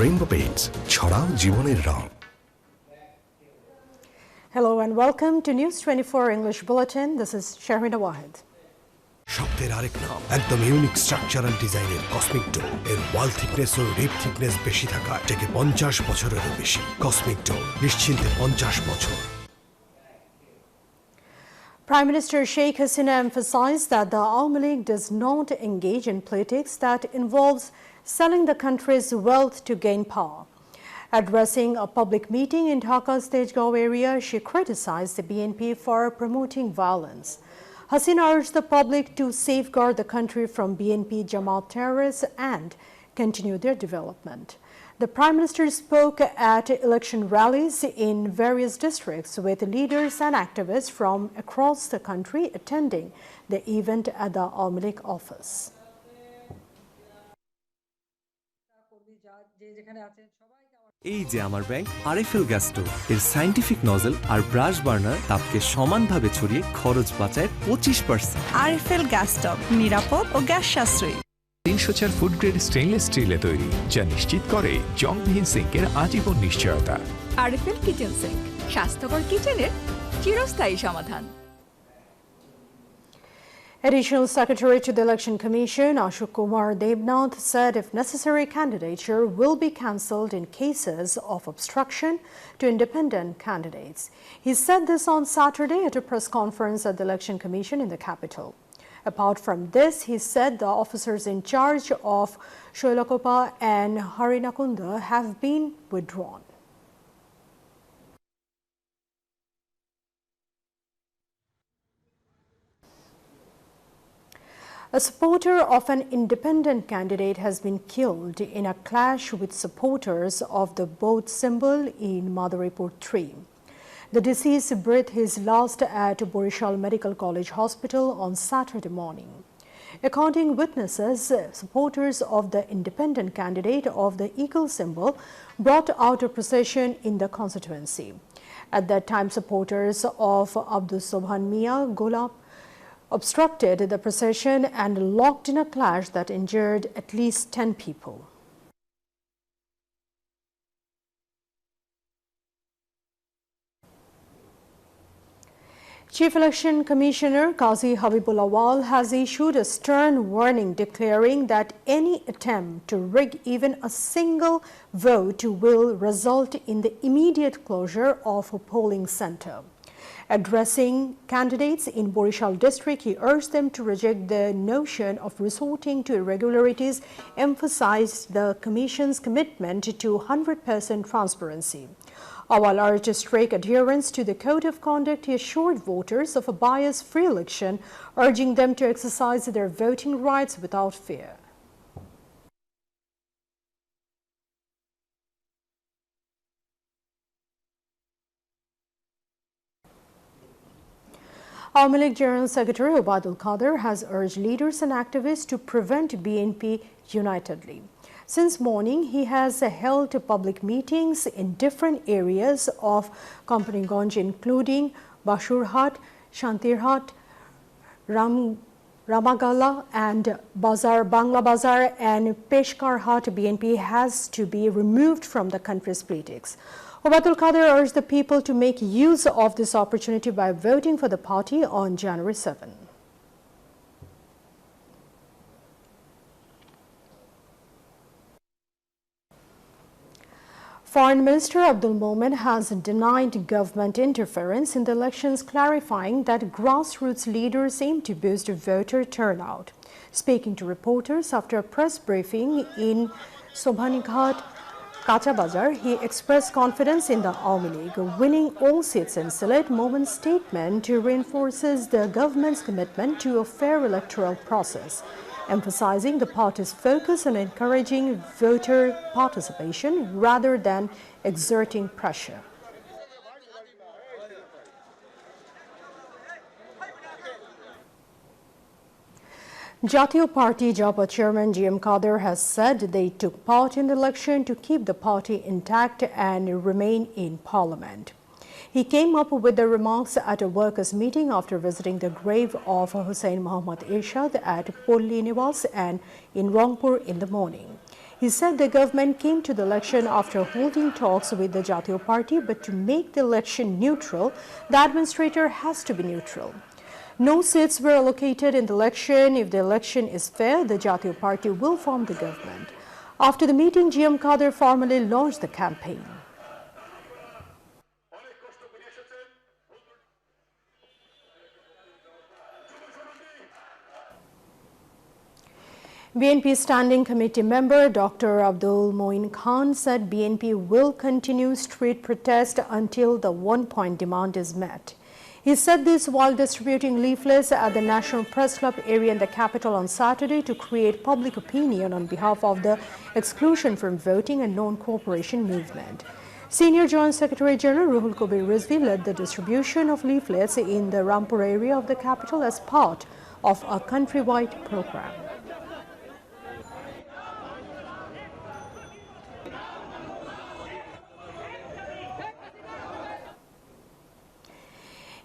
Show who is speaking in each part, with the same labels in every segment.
Speaker 1: Rainbow Paints, ছড়াও জীবনের রং।
Speaker 2: Hello and welcome to News24 English Bulletin. This is Sharmina Wahid.
Speaker 1: শব্দের আরেক নাম, একদম ইউনিক স্ট্রাকচারাল ডিজাইনের কসমিক ডো। এর ওয়াল থিকনেস ও রিপ থিকনেস বেশি থাকা থেকে 50 বছরেরও বেশি। কসমিক ডো, নিশ্চিন্তে 50 বছর।
Speaker 2: Prime Minister Sheikh Hasina emphasized that the Awami League does not engage in politics that involves selling the country's wealth to gain power. Addressing a public meeting in Dhaka's Tejgaon area, she criticized the BNP for promoting violence. Hasina urged the public to safeguard the country from BNP Jamaat terrorists and continue their development. The Prime Minister spoke at election rallies in various districts with leaders and activists from across the country attending the event at the Awami League office.
Speaker 3: এই যে আমার bag RFL gas stove এর scientific nozzle আর brush burner তাপকে সমানভাবে ছড়িয়ে খরচ বাঁচায় 25%।
Speaker 4: RFL gas stove নিরাপদ ও gas সাশ্রয়ী।
Speaker 5: 304 ফুড গ্রেড স্টেইনলেস স্টিলে তৈরি, যা নিশ্চিত করে জংবিহীন সিঙ্কের আজীবন নিশ্চয়তা।
Speaker 6: আরএফএল কিচেন সিঙ্ক, স্বাস্থ্যকর কিচেনের চিরস্থায়ী সমাধান।
Speaker 2: Additional Secretary to the Election Commission, Ashok Kumar Debnath, said if necessary, candidature will be cancelled in cases of obstruction to independent candidates. He said this on Saturday at a press conference at the Election Commission in the capital. Apart from this, he said the officers in charge of Shoilakopa and Harinakunda have been withdrawn. A supporter of an independent candidate has been killed in a clash with supporters of the boat symbol in Madaripur 3. The deceased breathed his last at Borishal Medical College Hospital on Saturday morning. According to witnesses, supporters of the independent candidate of the eagle symbol brought out a procession in the constituency. At that time, supporters of Abdul Subhan Mia Golab obstructed the procession and locked in a clash that injured at least 10 people. Chief Election Commissioner Qazi Habibullah Awal has issued a stern warning declaring that any attempt to rig even a single vote will result in the immediate closure of a polling center. Addressing candidates in Borishal district, he urged them to reject the notion of resorting to irregularities, emphasized the Commission's commitment to 100% transparency. Awal urged strict adherence to the Code of Conduct. He assured voters of a bias-free election, urging them to exercise their voting rights without fear. Awami League General Secretary Obaidul Qadir has urged leaders and activists to prevent BNP unitedly. Since morning, he has held public meetings in different areas of Kompanyganj, including Bashurhat, Shantirhat, Ramagala and Bazar, Bangla Bazar and Peshkarhat. BNP has to be removed from the country's politics. Obaidul Qadir urged the people to make use of this opportunity by voting for the party on January 7. Foreign Minister Abdul Momen has denied government interference in the elections, clarifying that grassroots leaders aim to boost voter turnout. Speaking to reporters after a press briefing in Sobhanighat, Kachabazar, he expressed confidence in the Awami League winning all seats in Sylhet. Moment's statement reinforces the government's commitment to a fair electoral process, emphasizing the party's focus on encouraging voter participation rather than exerting pressure. Jatiyo Party Japa Chairman GM Qadir has said they took part in the election to keep the party intact and remain in parliament. He came up with the remarks at a workers' meeting after visiting the grave of Hussain Muhammad Irshad at Polli Niwas and in Rangpur in the morning. He said the government came to the election after holding talks with the Jatiyo Party, but to make the election neutral, the administrator has to be neutral. No seats were allocated in the election. If the election is fair, the Jatiyo Party will form the government. After the meeting, GM Kader formally launched the campaign. BNP Standing Committee member Dr. Abdul Moin Khan said BNP will continue street protest until the one-point demand is met. He said this while distributing leaflets at the National Press Club area in the capital on Saturday to create public opinion on behalf of the exclusion from voting and non-cooperation movement. Senior Joint Secretary General Ruhul Kabir Rizvi led the distribution of leaflets in the Rampur area of the capital as part of a countrywide program.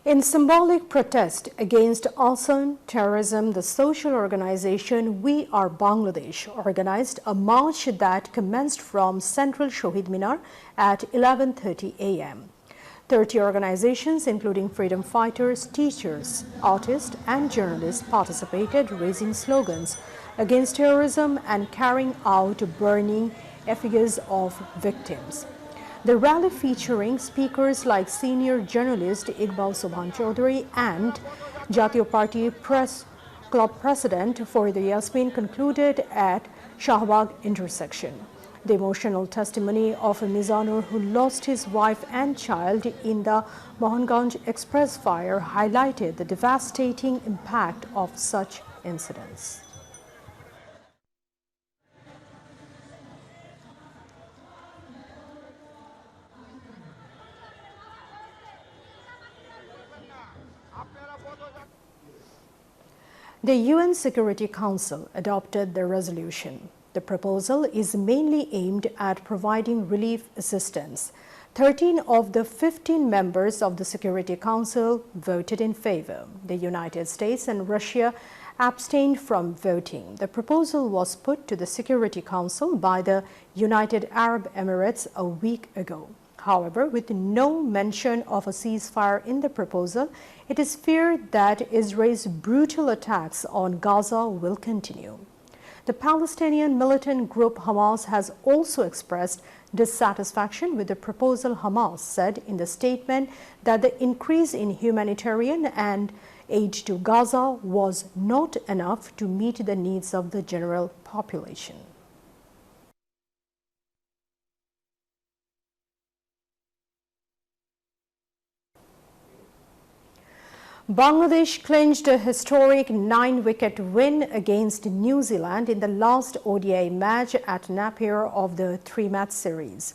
Speaker 2: In symbolic protest against arson, terrorism, the social organization We Are Bangladesh organized a march that commenced from Central Shohid Minar at 11:30 a.m. 30 organizations, including freedom fighters, teachers, artists, and journalists, participated, raising slogans against terrorism and carrying out burning effigies of victims. The rally, featuring speakers like senior journalist Iqbal Subhan Chaudhary and Jatiyo Party Press Club President Farid Yasmin, concluded at Shahbag intersection. The emotional testimony of Mizanur, who lost his wife and child in the Mohanganj Express fire, highlighted the devastating impact of such incidents. The UN Security Council adopted the resolution. The proposal is mainly aimed at providing relief assistance. 13 of the 15 members of the Security Council voted in favor. The United States and Russia abstained from voting. The proposal was put to the Security Council by the United Arab Emirates a week ago. However, with no mention of a ceasefire in the proposal, it is feared that Israel's brutal attacks on Gaza will continue. The Palestinian militant group Hamas has also expressed dissatisfaction with the proposal. Hamas said in the statement that the increase in humanitarian and aid to Gaza was not enough to meet the needs of the general population. Bangladesh clinched a historic 9-wicket win against New Zealand in the last ODI match at Napier of the 3-match series.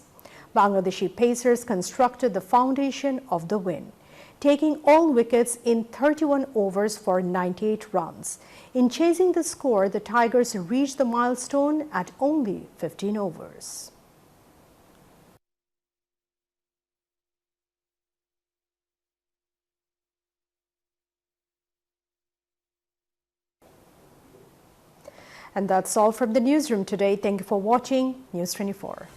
Speaker 2: Bangladeshi pacers constructed the foundation of the win, taking all wickets in 31 overs for 98 runs. In chasing the score, the Tigers reached the milestone at only 15 overs. And that's all from the newsroom today. Thank you for watching News 24.